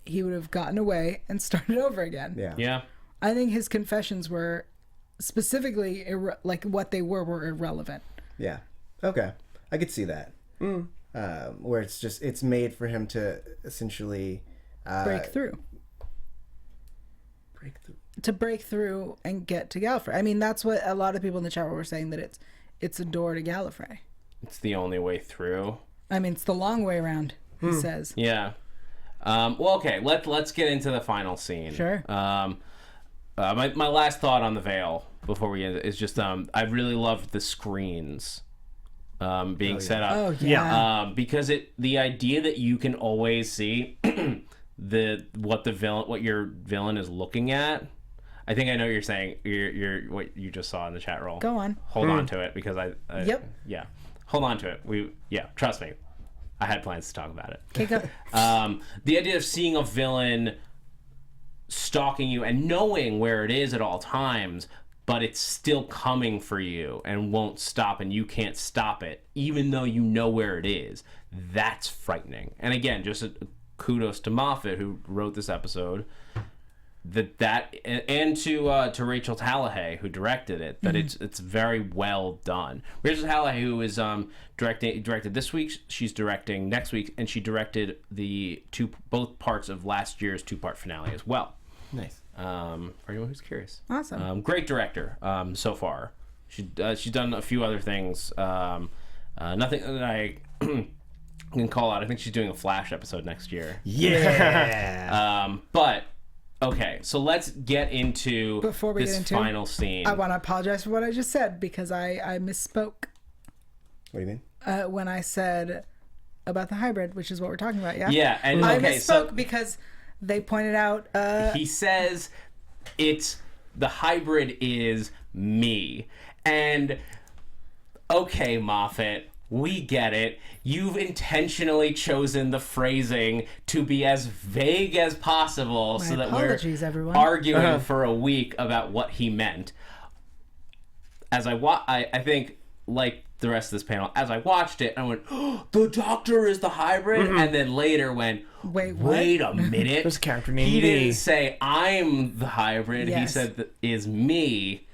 He would have gotten away and started over again. Yeah. Yeah. I think his confessions were specifically like what they were irrelevant. Yeah. Okay. I could see that. Where it's made for him to essentially Break through. To break through and get to Gallifrey. I mean, that's what a lot of people in the chat were saying, that it's a door to Gallifrey. It's the only way through. I mean, it's the long way around, he says. Yeah. Well, okay. Let's get into the final scene. Sure. My last thought on the veil before we end it is just I really loved the screens being set up. Oh, yeah. Because the idea that you can always see what your villain is looking at. I think I know what you're saying. You're what you just saw in the chat roll. Go on. Hold on to it because I Yep. Yeah. Hold on to it. Trust me. I had plans to talk about it. Okay, go. The idea of seeing a villain stalking you and knowing where it is at all times, but it's still coming for you and won't stop, and you can't stop it, even though you know where it is. That's frightening. And again, just kudos to Moffat, who wrote this episode, and to Rachel Tallahay, who directed it, that it's very well done. Rachel Tallahay, who is directed this week, she's directing next week, and she directed both parts of last year's 2-part finale as well. Nice. For anyone who's curious. Awesome. Great director so far. She's done a few other things. Nothing that I can call out. I think she's doing a Flash episode next year. Yeah. But okay, so let's get into Before we this get into final scene. I want to apologize for what I just said, because I misspoke What do you mean? when I said about the hybrid, which is what we're talking about, yeah? Yeah, and I okay, misspoke so because they pointed out... he says the hybrid is me. And okay, Moffat, we get it. You've intentionally chosen the phrasing to be as vague as possible so that we're arguing for a week about what he meant. As I think, like the rest of this panel, as I watched it, I went, oh, the Doctor is the hybrid? And then later went, wait a minute. There's a character named He Me. didn't say, I'm the hybrid. Yes. He said, that is me.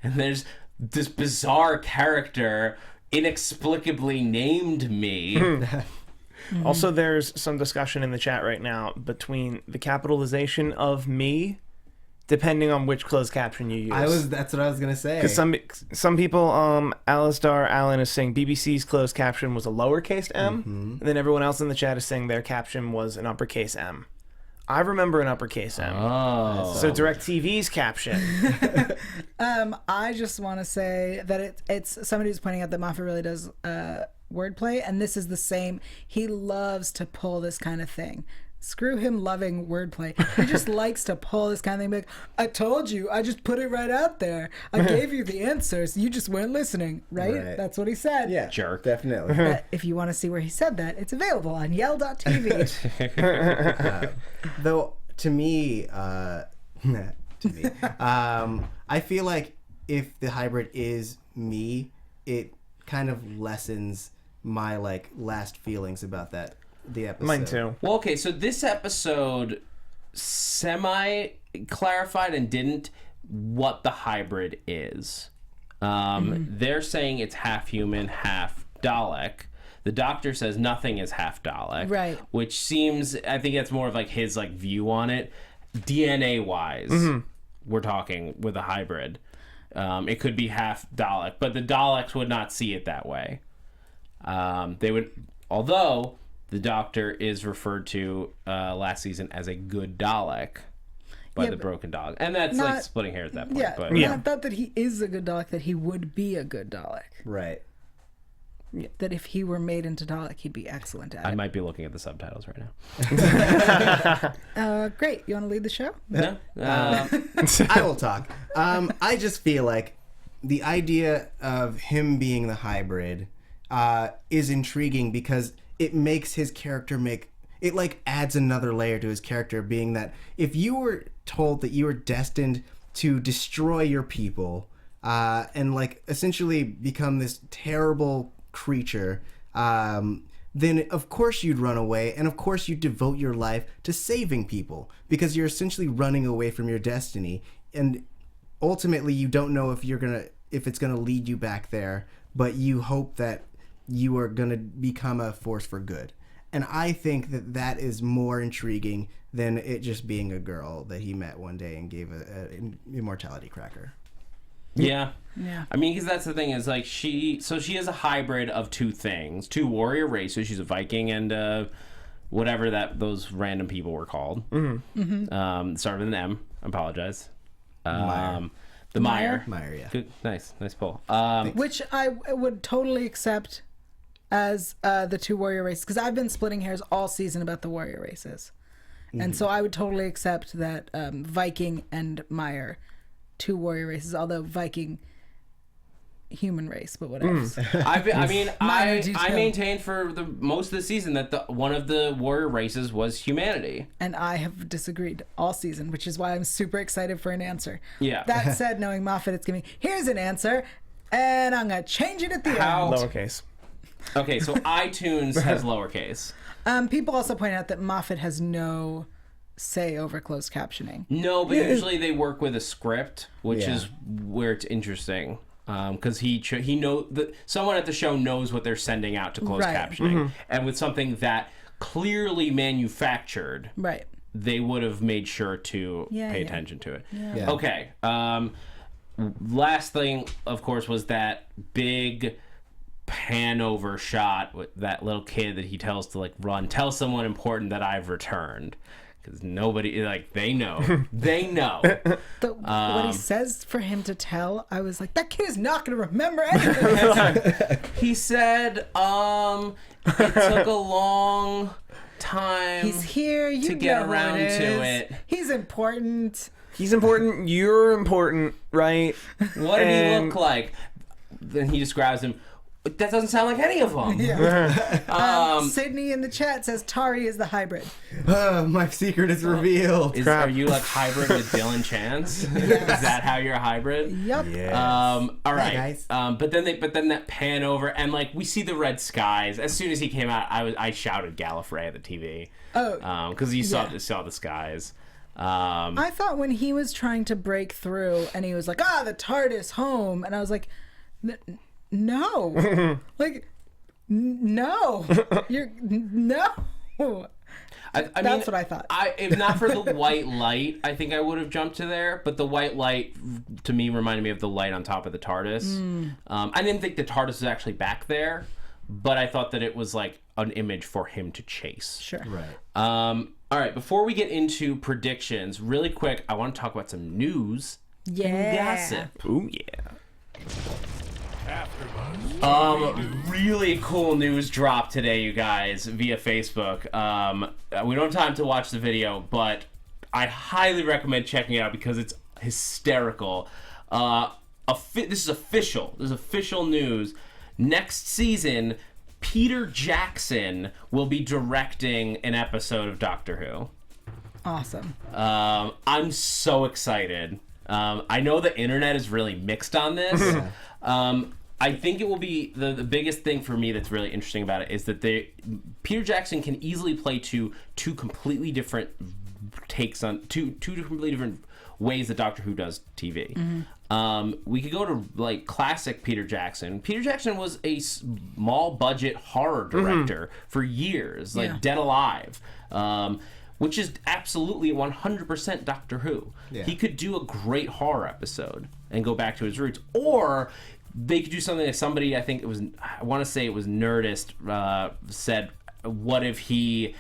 And there's this bizarre character inexplicably named Me. Also, there's some discussion in the chat right now between the capitalization of me, depending on which closed caption you use. That's what I was gonna say. Because some people, Alistar Allen is saying BBC's closed caption was a lowercase m, and then everyone else in the chat is saying their caption was an uppercase M. I remember an uppercase M. Oh. So DirecTV's caption. I just want to say that it's somebody who's pointing out that Moffat really does wordplay, and this is the same. He loves to pull this kind of thing. Screw him loving wordplay. He just likes to pull this kind of thing. Like, I told you. I just put it right out there. I gave you the answers. You just weren't listening, right? That's what he said. Yeah, Jerk. Definitely. But if you want to see where he said that, it's available on Yael.tv. Though, to me, I feel like if the hybrid is me, it kind of lessens my last feelings about the episode. Mine too. Well, okay, so this episode semi-clarified and didn't what the hybrid is. They're saying it's half human, half Dalek. The Doctor says nothing is half Dalek. Right. Which seems, I think that's more of his view on it. DNA-wise, we're talking with a hybrid. It could be half Dalek, but the Daleks would not see it that way. They would, although the Doctor is referred to last season as a good Dalek by the broken Dalek, and that's like splitting hairs at that point. Yeah, but not that he is a good Dalek, that he would be a good Dalek. Right. That if he were made into Dalek, he'd be excellent at it. I might be looking at the subtitles right now. Great. You want to lead the show? No. I will talk. I just feel like the idea of him being the hybrid is intriguing because it makes his character it like adds another layer to his character, being that if you were told that you were destined to destroy your people and like essentially become this terrible creature, then of course you'd run away, and of course you'd devote your life to saving people because you're essentially running away from your destiny, and ultimately you don't know if it's gonna lead you back there, but you hope that you are gonna become a force for good. And I think that is more intriguing than it just being a girl that he met one day and gave an immortality cracker. Yeah. Yeah. I mean, because that's the thing is like she is a hybrid of two warrior races. She's a Viking and whatever those random people were called. Mm-hmm. Started with an M. I apologize. Meyer. The Meyer. Meyer, yeah. Good, nice pull. Which I would totally accept as the two warrior races, because I've been splitting hairs all season about the warrior races. And so I would totally accept that Viking and Meyer, two warrior races, although Viking human race, but whatever. I maintained for the most of the season that one of the warrior races was humanity. And I have disagreed all season, which is why I'm super excited for an answer. Yeah. That said, knowing Moffat, it's giving here's an answer, and I'm gonna change it at the end. Lowercase. Okay, so iTunes has lowercase. People also point out that Moffat has no say over closed captioning. No, but usually they work with a script, which is where it's interesting. Because someone at the show knows what they're sending out to closed captioning, and with something that clearly manufactured, they would have made sure to pay attention to it. Yeah. Okay. Last thing, of course, was that big pan over shot with that little kid that he tells to like run, tell someone important that I've returned. Because nobody, like, they know. They know. What he says for him to tell, I was like, that kid is not going to remember anything. He said, it took a long time. He's here, to get around to it. He's important. He's important. You're important, right? What did he look like? Then he describes him. That doesn't sound like any of them. Yeah. Sydney in the chat says Tauri is the hybrid. My secret is revealed. Are you like hybrid with Dylan Chance? Yes. Is that how you're a hybrid? Yep. Yes. All right. Hi, guys. But then that pan over and like we see the red skies. As soon as he came out, I shouted Gallifrey at the TV. Oh. Because you saw the skies. I thought when he was trying to break through and he was like, the Tardis home, and I was like, no. Like, no. You're no. That's what I thought. If not for the white light, I think I would have jumped to there. But the white light, to me, reminded me of the light on top of the TARDIS. I didn't think the TARDIS was actually back there, but I thought that it was like an image for him to chase. Sure. Right. All right. Before we get into predictions, really quick, I want to talk about some news. Yeah. Gossip. Ooh, yeah. Really cool news dropped today, you guys, via Facebook. We don't have time to watch the video, but I highly recommend checking it out because it's hysterical. This is official. This is official news. Next season, Peter Jackson will be directing an episode of Doctor Who. Awesome. I'm so excited. I know the internet is really mixed on this. I think it will be the biggest thing for me that's really interesting about it is that Peter Jackson can easily play two completely different takes on two completely different ways that Doctor Who does TV. We could go to like classic Peter Jackson. Peter Jackson was a small budget horror director for years, like Dead Alive. which is absolutely 100% Doctor Who. Yeah. He could do a great horror episode and go back to his roots, or they could do something like somebody, I want to say it was Nerdist, said, what if he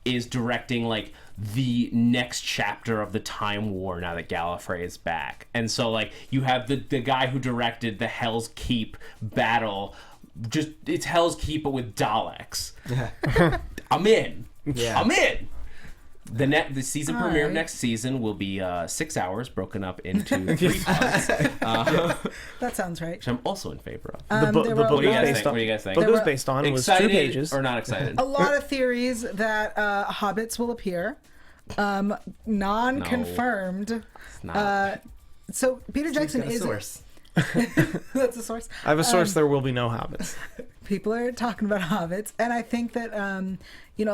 is directing like the next chapter of the Time War now that Gallifrey is back, and so like you have the guy who directed the Hell's Keep battle, just it's Hell's Keep but with Daleks. I'm in. Yeah. I'm in. The season premiere of right. next season will be 6 hours broken up into 3 parts, That sounds right. which I'm also in favor of. The book there were was a lot of- based on. What do you guys think? Book was were- based on was 2 Excited pages. or not excited? A lot of theories that hobbits will appear. Non-confirmed. Not. So Peter Jackson Got a is source. that's a source. I have a source. There will be no hobbits. People are talking about hobbits, and I think that a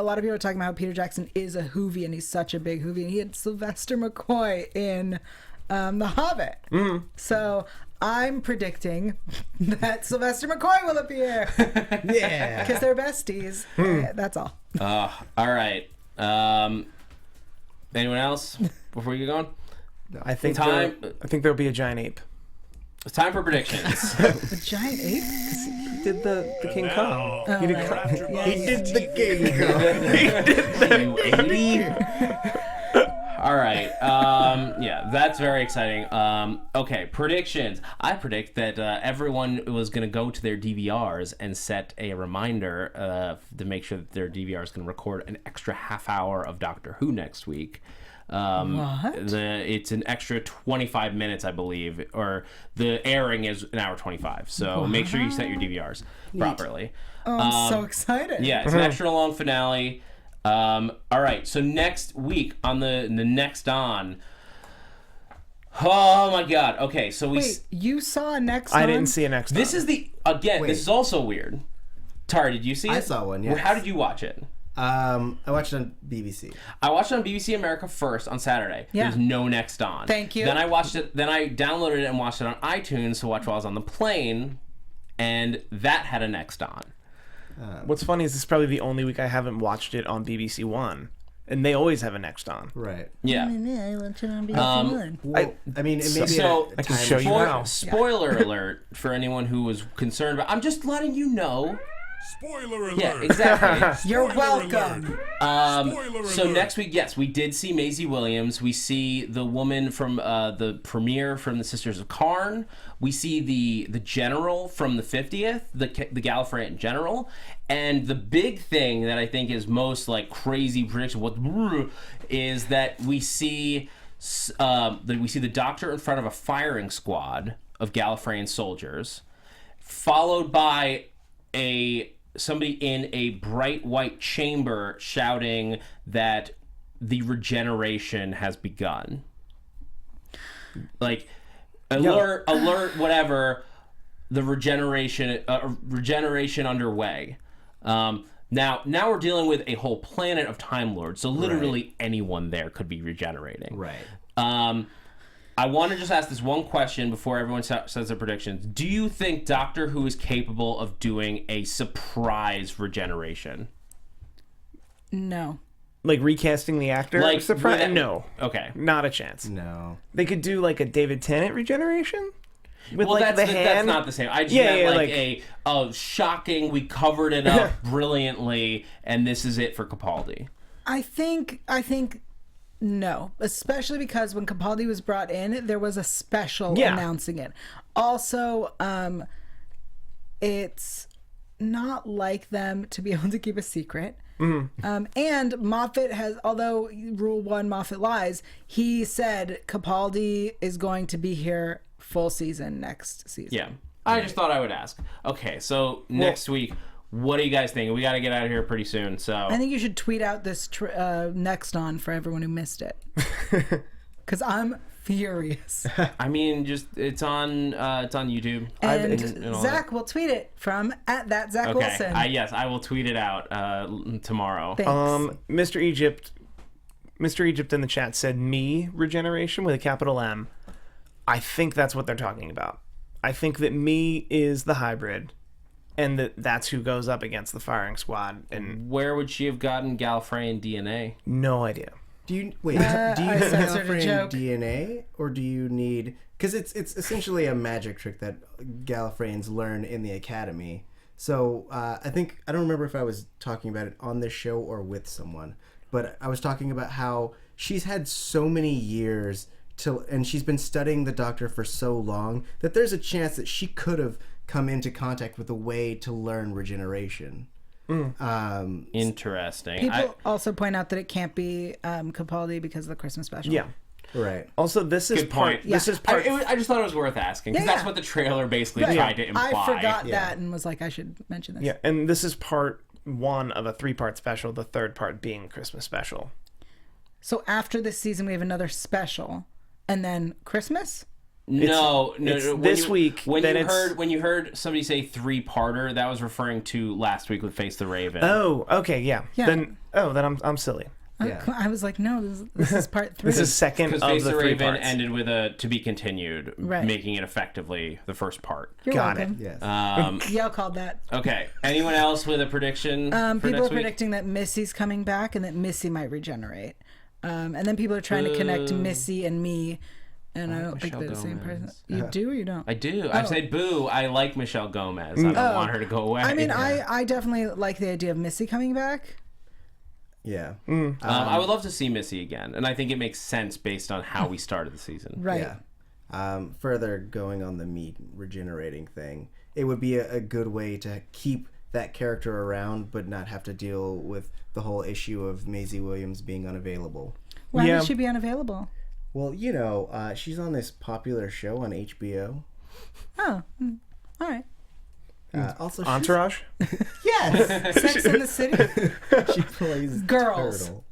lot of people are talking about how Peter Jackson is a Whovian. He's such a big Whovian. He had Sylvester McCoy in The Hobbit. So I'm predicting that Sylvester McCoy will appear Yeah. because they're besties. That's all. All right. Anyone else before you get going? I think there'll be a giant ape. It's time for predictions. A giant ape. He did the King Kong. Oh, He did right. Kong. Yeah, He yeah. did the game. You 80. All right. Yeah, that's very exciting. Okay, predictions. I predict that everyone was going to go to their DVRs and set a reminder to make sure that their DVRs can record an extra half hour of Doctor Who next week. What? It's an extra 25 minutes, I believe, or the airing is an hour 25. So make sure you set your DVRs properly. Oh, I'm so excited. Yeah, it's an extra long finale. All right, so next week on the next on. Oh my God. Okay, so Wait, you saw next I on? didn't see an next. this is the again. Wait. This is also weird. Tara, did you see it? I saw one, Well, yes. how did you watch it? I watched it on BBC. I watched it on BBC America first on Saturday. Yeah. There's no next on. Thank you. Then I watched it. Then I downloaded it and watched it on iTunes to watch while I was on the plane, and that had a next on. What's funny is this is probably the only week I haven't watched it on BBC One, and they always have a next on. Right. Yeah. I watched it on BBC Well, I mean, it may be So I can show you now. Spoiler alert for anyone who was concerned about. I'm just letting you know. Spoiler alert. Yeah, exactly. You're Spoiler welcome. Spoiler So alert. next week, yes, we did see Maisie Williams. We see the woman from the premiere from the Sisters of Karn. We see the general from the 50th, the Gallifreyan general. And the big thing that I think is most like crazy prediction is that we see the Doctor in front of a firing squad of Gallifreyan soldiers, followed by somebody in a bright white chamber shouting that the regeneration has begun. Like, alert, whatever, the regeneration underway. Now we're dealing with a whole planet of Time Lords, so literally anyone there could be regenerating. right. I want to just ask this one question before everyone says their predictions. Do you think Doctor Who is capable of doing a surprise regeneration? No. Like recasting the actor? Like, Surprise? with- No, Okay. not a chance. No. They could do like a David Tennant regeneration with Well, like that's the hand. that's not the same. I just Yeah, meant yeah, like like- a shocking. We covered it up brilliantly, and this is it for Capaldi. I think no, especially because when Capaldi was brought in, there was a special Yeah. announcing it. Also, it's not like them to be able to keep a secret. And Moffat has, although Rule 1 Moffat lies, he said Capaldi is going to be here full season next season. Yeah, I just thought I would ask. Okay, so next week, what do you guys think? We got to get out of here pretty soon. So I think you should tweet out this next on for everyone who missed it. Because I'm furious. I mean, just it's on YouTube. And all Zach will tweet it from @thatZach Okay. Wilson. Yes, I will tweet it out tomorrow. Thanks. Mr. Egypt in the chat said me regeneration with a capital M. I think that's what they're talking about. I think that me is the hybrid, and that's who goes up against the firing squad. And Where would she have gotten Gallifreyan DNA? no idea. Do you need I censored a Gallifreyan joke. DNA, or do you need... Because it's essentially a magic trick that Gallifreyans learn in the Academy. So I don't remember if I was talking about it on this show or with someone, but I was talking about how she's had so many years and she's been studying the Doctor for so long that there's a chance that she could have come into contact with a way to learn regeneration. Interesting. People also point out that it can't be Capaldi because of the Christmas special. Yeah. Right. Also, this is Good part. point. This is part. I just thought it was worth asking because Yeah, that's yeah. what the trailer basically Right. tried to imply. I forgot that and was like, I should mention this. Yeah, and this is part 1 of a 3-part special. The third part being Christmas special. So after this season, we have another special, and then Christmas. No. this week, When then you heard somebody say 3-parter, that was referring to last week with Face the Raven. Oh, okay, yeah. Yeah. Then I'm silly. Yeah. I was like, no, this is part 3. This is second Because of Face the the 3 Raven parts. ended with a to be continued, Right. making it effectively the first part. You're Got welcome. it. Yes. Yael called that. Okay. Anyone else with a prediction? For People next are week? predicting that Missy's coming back and that Missy might regenerate. And then people are trying to connect Missy and me, and I don't think Michelle they're the same person. Gomez. You do or you don't? I do. I said boo. I like Michelle Gomez. I don't want her to go away. I mean, I definitely like the idea of Missy coming back. Yeah. I would love to see Missy again, and I think it makes sense based on how we started the season. Right. Yeah. Further going on the meat regenerating thing, it would be a good way to keep that character around but not have to deal with the whole issue of Maisie Williams being unavailable. Why Yeah. would she be unavailable? Well, she's on this popular show on HBO. Oh, all right. Also, Entourage? Yes! Sex in the City? She plays Girls. Turtle.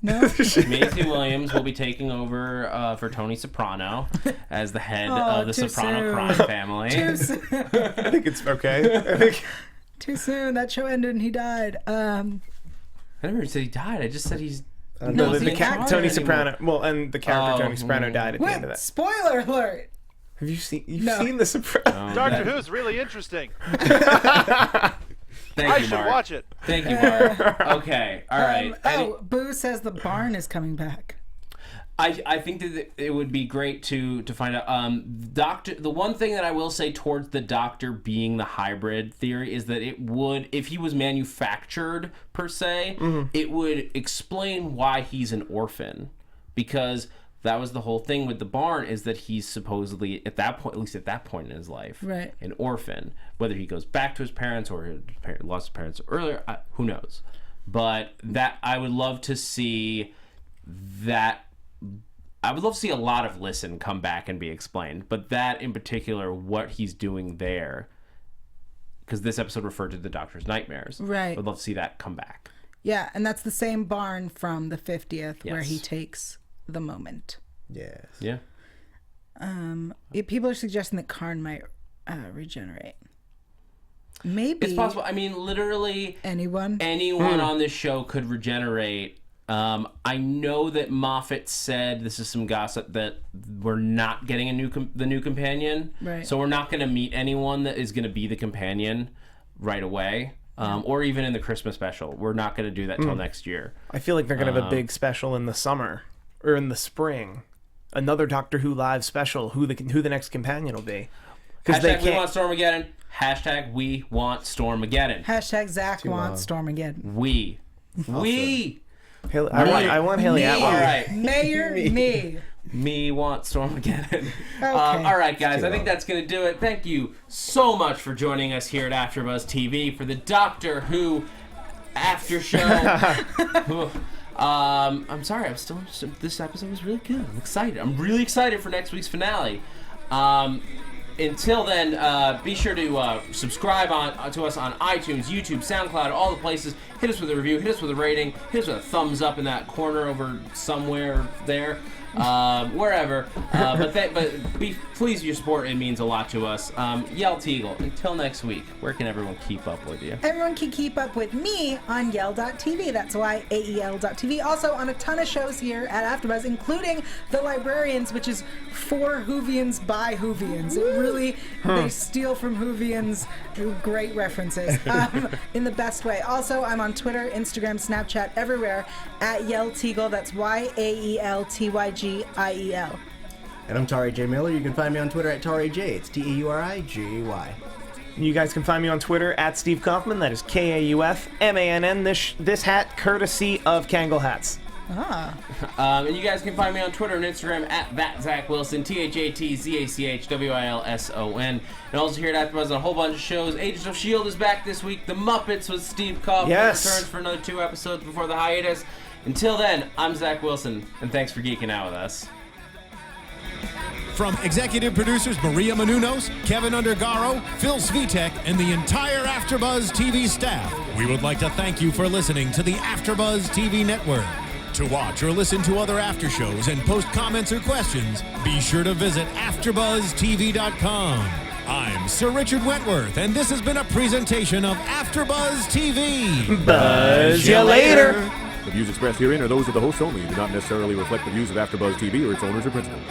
No? Maisie Williams will be taking over for Tony Soprano as the head of the too Soprano soon. crime family. Too soon. I think it's okay. I think Too soon. That show ended and he died. I never said he died. I just said he's no, not the in Tony charge anymore. Soprano. Well, and the character Oh, Tony Soprano died at the end of What? that. Spoiler alert. Have you seen? You've No. seen the Soprano? Doctor Who's really interesting. Thank I you, should Mark. watch it. Thank you, Mark. Okay, all right. Boo says the barn is coming back. I think that it would be great to find out. Doctor, the one thing that I will say towards the Doctor being the hybrid theory is that it would, if he was manufactured per se, it would explain why he's an orphan, because that was the whole thing with the barn, is that he's supposedly at that point, at least at that point in his life, Right. an orphan. Whether he goes back to his parents or his lost his parents earlier, who knows? But that I would love to see that. I would love to see a lot of Listen come back and be explained, but that in particular, what he's doing there, because this episode referred to the Doctor's nightmares. Right. I'd love to see that come back. Yeah, and that's the same barn from the 50th where Yes. he takes the moment. Yes. Yeah. People are suggesting that Karn might regenerate. Maybe. It's possible. I mean, literally Anyone? anyone on this show could regenerate. I know that Moffat said, this is some gossip, that we're not getting the new companion. Right. So we're not going to meet anyone that is going to be the companion right away. Or even in the Christmas special. We're not going to do that till next year. I feel like they're gonna have a big special in the summer or in the spring. Another Doctor Who live special. Who the next companion will be? Because they Hashtag we want can't. Stormageddon. Hashtag we want Stormageddon. Hashtag Zach wants Stormageddon. We. I want Haley Atwell. All right. Mayor me. Me want Stormageddon. Okay. All right, guys. I think that's going to do it. Thank you so much for joining us here at AfterBuzz TV for the Doctor Who after show. I'm sorry. This episode was really good. I'm excited. I'm really excited for next week's finale. Until then, be sure to subscribe to us on iTunes, YouTube, SoundCloud, all the places. Hit us with a review, hit us with a rating, hit us with a thumbs up in that corner over somewhere there. wherever. Please, your support, it means a lot to us. Yael Tygiel, until next week, where can everyone keep up with you? Everyone can keep up with me on Yael.tv. That's why AEL.tv. Also on a ton of shows here at AfterBuzz, including The Librarians, which is for Whovians by Whovians. It really, they steal from Whovians. Great references in the best way. Also, I'm on Twitter, Instagram, Snapchat, everywhere at Yael Tygiel. That's YAELTYGIEL. And I'm Tauri J. Miller. You can find me on Twitter at Tauri J. It's TAURIJY. You guys can find me on Twitter at Steve Kaufmann. That is KAUFMANN. This hat courtesy of Kangol Hats. And you guys can find me on Twitter and Instagram at @ZachWilson, THATZACHWILSON. And also here at AfterBuzz on a whole bunch of shows. Agents of S.H.I.E.L.D. is back this week. The Muppets with Steve Kaufmann returns for another 2 episodes before the hiatus. Until then, I'm Zach Wilson, and thanks for geeking out with us. From executive producers Maria Menounos, Kevin Undergaro, Phil Svitek, and the entire AfterBuzz TV staff, we would like to thank you for listening to the AfterBuzz TV network. To watch or listen to other after shows and post comments or questions, be sure to visit AfterBuzzTV.com. I'm Sir Richard Wentworth, and this has been a presentation of AfterBuzz TV. Buzz ya later. The views expressed herein are those of the hosts only and do not necessarily reflect the views of AfterBuzz TV or its owners or principals.